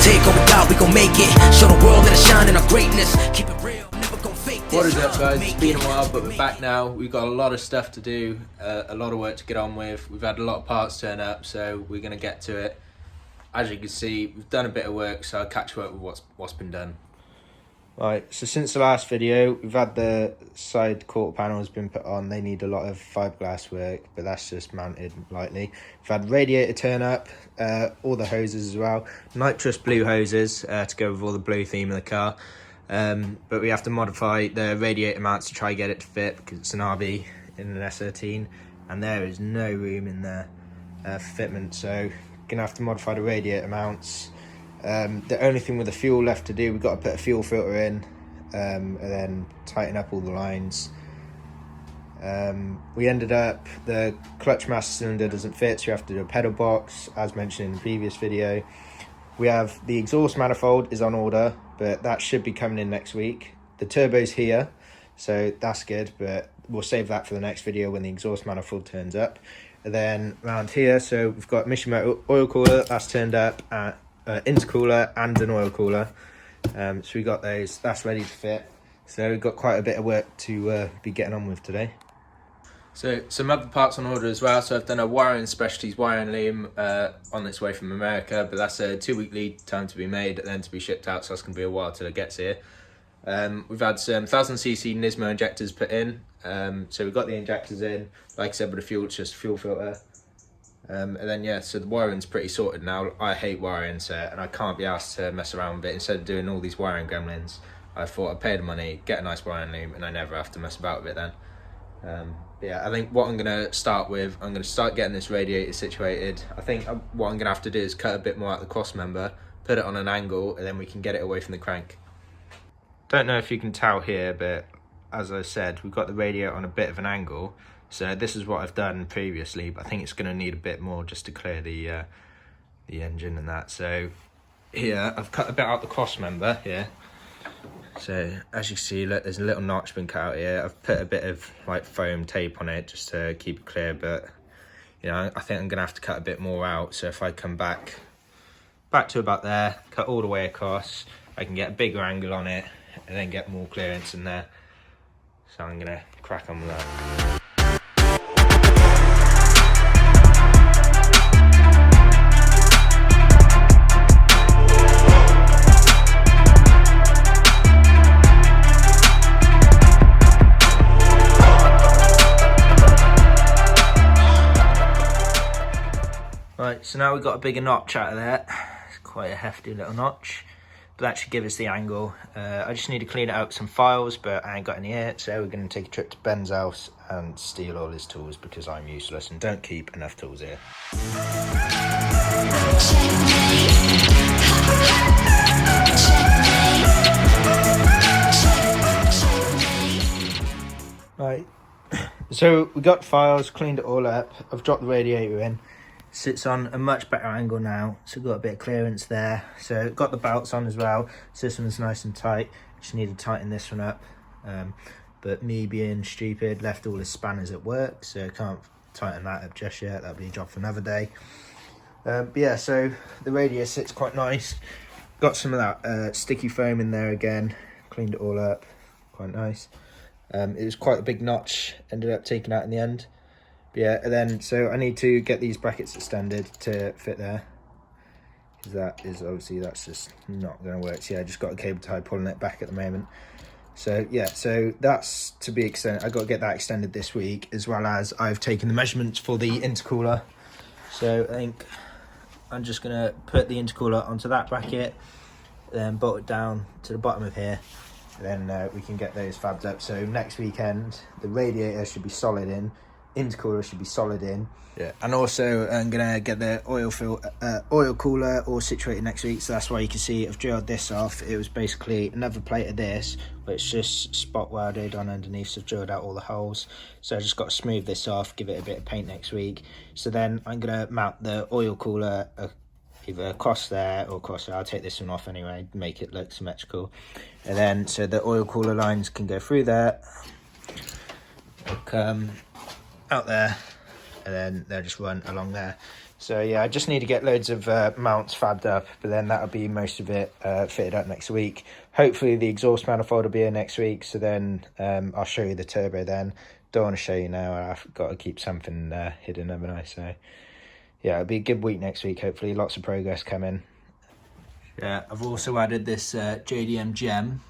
Take all we got, we gon' make it. Show the world that I shine in our greatness. Keep it real, never gon' fake this. What is up, guys? It's been a while, but we're back now. We've got a lot of stuff to do, a lot of work to get on with. We've had a lot of parts turn up, so we're gonna get to it. As you can see, we've done a bit of work, so I'll catch you up with what's been done. Right, so since the last video, we've had the side quarter panels been put on. They need a lot of fiberglass work, but that's just mounted lightly. We've had radiator turn up, all the hoses as well. Nitrous blue hoses to go with all the blue theme of the car. But we have to modify the radiator mounts to try get it to fit because it's an RB in an S13 and there is no room in there for fitment. So gonna have to modify the radiator mounts. The only thing with the fuel left to do, we've got to put a fuel filter in and then tighten up all the lines. We ended up, the clutch master cylinder doesn't fit, so we have to do a pedal box, as mentioned in the previous video. We have the exhaust manifold is on order, but that should be coming in next week. The turbo's here, so that's good, but we'll save that for the next video when the exhaust manifold turns up. And then around here, so we've got Mishimoto oil cooler, that's turned up at intercooler and an oil cooler, so we got those, that's ready to fit. So we've got quite a bit of work to be getting on with today. So some other parts on order as well. So I've done a wiring specialties wiring loom on its way from America, but that's a 2-week lead time to be made and then to be shipped out, so that's going to be a while till it gets here. We've had some 1000cc Nismo injectors put in, so we've got the injectors in, like I said, with the fuel, it's just fuel filter. And then yeah, so the wiring's pretty sorted now. I hate wiring, so, and I can't be asked to mess around with it. Instead of doing all these wiring gremlins, I thought I'd pay the money, get a nice wiring loom, and I never have to mess about with it then. Yeah, I think what I'm going to start with, I'm going to start getting this radiator situated. I think what I'm going to have to do is cut a bit more out the cross member, put it on an angle, and then we can get it away from the crank. Don't know if you can tell here, but as I said, we've got the radiator on a bit of an angle. So this is what I've done previously, but I think it's going to need a bit more just to clear the engine and that. So here, I've cut a bit out the cross member here. So as you can see, look, there's a little notch been cut out here. I've put a bit of like foam tape on it just to keep it clear, but you know, I think I'm going to have to cut a bit more out. So if I come back to about there, cut all the way across, I can get a bigger angle on it and then get more clearance in there. So I'm going to crack on with that. Right, so now we've got a bigger notch out of there. It's quite a hefty little notch, but that should give us the angle. I just need to clean it out with some files, but I ain't got any here, so we're going to take a trip to Ben's house and steal all his tools because I'm useless and don't keep enough tools here. Right, so we got files, cleaned it all up. I've dropped the radiator in. Sits on a much better angle now, so got a bit of clearance there. So got the belts on as well, so this one's nice and tight. Just need to tighten this one up, but me being stupid left all the spanners at work, so I can't tighten that up just yet. That'll be a job for another day. But yeah, so the radiator sits quite nice. Got some of that sticky foam in there again, cleaned it all up, quite nice. It was quite a big notch, ended up taking out in the end. Yeah, and then so I need to get these brackets extended to fit there, because that is obviously, that's just not going to work. So yeah, I just got a cable tie pulling it back at the moment. So yeah, so that's to be extended. I've got to get that extended this week, as well as I've taken the measurements for the intercooler. So I think I'm just going to put the intercooler onto that bracket, then bolt it down to the bottom of here, and then we can get those fabbed up. So next weekend, the radiator should be solid in, intercooler should be solid in. Yeah, and also I'm gonna get the oil cooler all situated next week. So that's why you can see I've drilled this off. It was basically another plate of this, but it's just spot welded on underneath. So I've drilled out all the holes. So I just got to smooth this off, give it a bit of paint next week. So then I'm gonna mount the oil cooler either across there or across there. I'll take this one off anyway, make it look symmetrical. And then so the oil cooler lines can go through there, they'll come out there, and then they'll just run along there. So yeah, I just need to get loads of mounts fabbed up, but then that'll be most of it fitted up next week. Hopefully the exhaust manifold will be here next week, so then I'll show you the turbo then. Don't want to show you now, I've got to keep something hidden, haven't I? So yeah, it'll be a good week next week, hopefully. Lots of progress coming. Yeah, I've also added this JDM gem.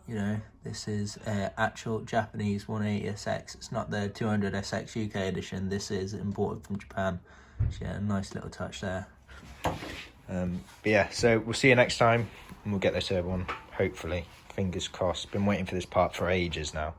You know, this is actual Japanese 180SX. It's not the 200SX UK edition. This is imported from Japan. So yeah, nice little touch there. But yeah, so we'll see you next time, and we'll get this turbo on, hopefully. Fingers crossed. Been waiting for this part for ages now.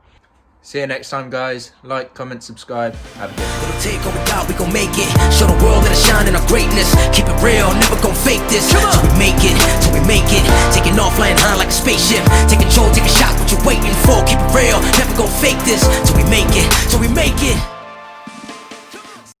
See you next time, guys. Like, comment, subscribe. Have a good day. Gonna take what we got, we gon' make it. Show the world that I shine in our greatness. Keep it real, never gon' fake this. Till we make it, till we make it. Taking off, flying high like a spaceship. Take control, take a shot, what you waiting for? Keep it real, never gon' fake this. Till we make it, till we make it.